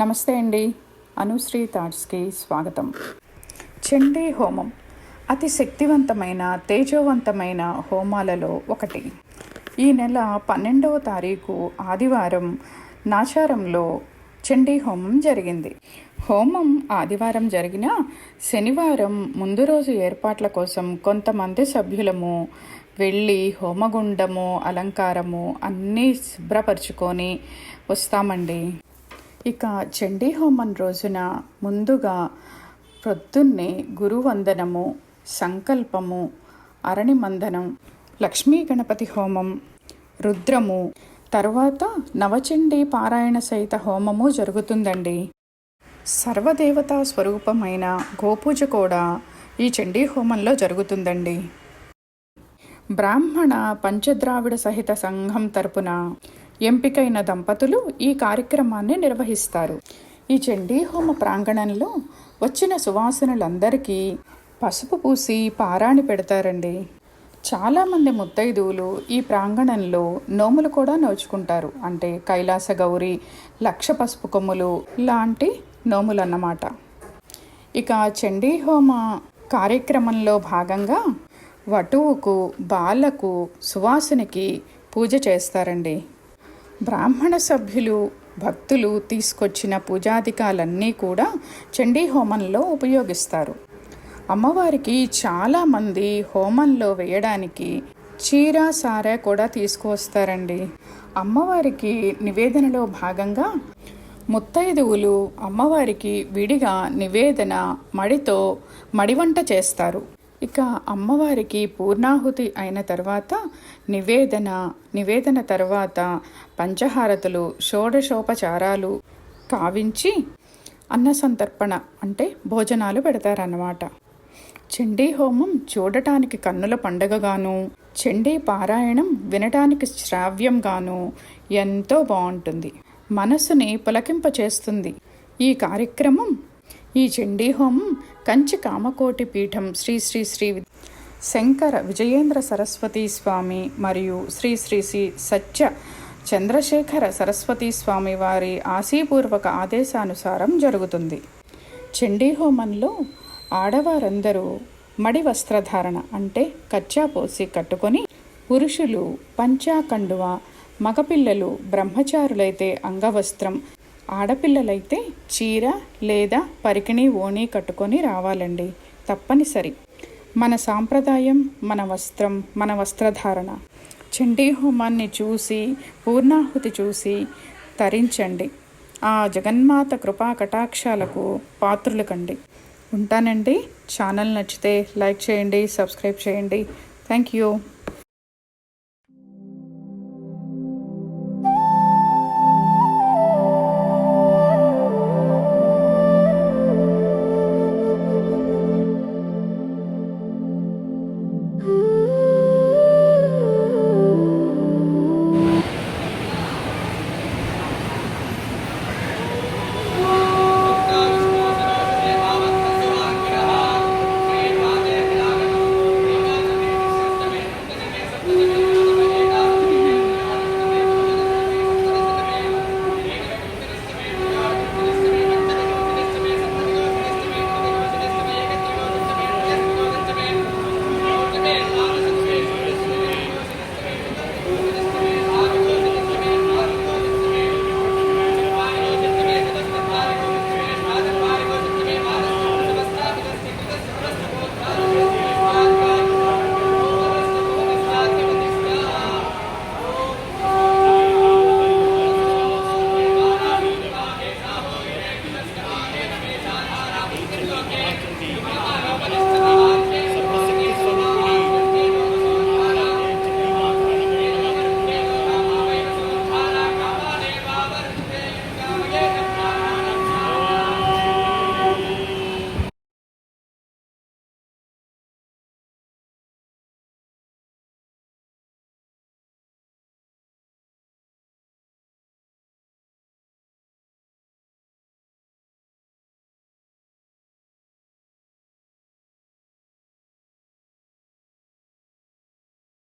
నమస్తే అండి. అనుశ్రీ థాట్స్కి స్వాగతం. చండీ హోమం అతి శక్తివంతమైన తేజోవంతమైన హోమాలలో ఒకటి. ఈ నెల 12వ తారీఖు ఆదివారం నాచారంలో చండీ హోమం జరిగింది. హోమం ఆదివారం జరిగిన శనివారం ముందు రోజు ఏర్పాట్ల కోసం కొంతమంది సభ్యులము వెళ్ళి హోమగుండము అలంకారము అన్నీ శుభ్రపరచుకొని వస్తామండి. ఇక చండీ హోమం రోజున ముందుగా ప్రొద్దున్నే గురువందనము, సంకల్పము, అరణి మందనం, లక్ష్మీ గణపతి హోమం, రుద్రము, తర్వాత నవచండీ పారాయణ సహిత హోమము జరుగుతుందండి. సర్వదేవతా స్వరూపమైన గోపూజ కూడా ఈ చండీ హోమంలో జరుగుతుందండి. బ్రాహ్మణ పంచద్రావిడ సహిత సంఘం తరపున ఎంపికైన దంపతులు ఈ కార్యక్రమాన్ని నిర్వహిస్తారు. ఈ చండీ హోమ ప్రాంగణంలో వచ్చిన సువాసనలందరికీ పసుపు పూసి పారాణి పెడతారండి. చాలామంది ముత్తైదువులు ఈ ప్రాంగణంలో నోములు కూడా నోచుకుంటారు. అంటే కైలాస గౌరి, లక్ష పసుపు కొమ్ములు లాంటి నోములు అన్నమాట. ఇక చండీ హోమ కార్యక్రమంలో భాగంగా వటువుకు, బాలకు, సువాసనకి పూజ చేస్తారండి. బ్రాహ్మణ సభ్యులు, భక్తులు తీసుకొచ్చిన పూజాధికాలన్నీ కూడా చండీ హోమంలో ఉపయోగిస్తారు. అమ్మవారికి చాలామంది హోమంలో వేయడానికి చీర, సారె కూడా తీసుకువస్తారండి. అమ్మవారికి నివేదనలో భాగంగా ముత్తైదువులు అమ్మవారికి విడిగా నివేదన మడితో మడివంట చేస్తారు. ఇక అమ్మవారికి పూర్ణాహుతి అయిన తర్వాత నివేదన తర్వాత పంచహారతులు, షోడశోపచారాలు కావించి అన్న సంతర్పణ అంటే భోజనాలు పెడతారన్నమాట. చండీ హోమం చూడటానికి కన్నుల పండగగాను, చండీ పారాయణం వినటానికి శ్రావ్యంగాను ఎంతో బాగుంటుంది. మనసుని పులకింపచేస్తుంది. ఈ చండీ హోమం కంచి కామకోటి పీఠం శ్రీ శ్రీ శ్రీ శంకర విజయేంద్ర సరస్వతీ స్వామి మరియు శ్రీ శ్రీ శ్రీ సత్య చంద్రశేఖర సరస్వతీ స్వామి వారి ఆశీపూర్వక ఆదేశానుసారం జరుగుతుంది. చండీ హోమంలో ఆడవారందరూ మడి వస్త్రధారణ అంటే కచ్చా పోసి కట్టుకొని, పురుషులు పంచా కండువ, మగపిల్లలు బ్రహ్మచారులైతే అంగవస్త్రం, ఆడపిల్లలైతే చీర లేదా పరికిణి, ఓణి కట్టుకొని రావాలండి. తప్పనిసరి. మన సాంప్రదాయం, మన వస్త్రం, మన వస్త్రధారణ. చండీ హోమాన్ని చూసి, పూర్ణాహుతి చూసి తరించండి. ఆ జగన్మాత కృపా కటాక్షాలకు పాత్రులు కండి. ఉంటానండి. ఛానల్ నచ్చితే లైక్ చేయండి, సబ్స్క్రైబ్ చేయండి. Thank you.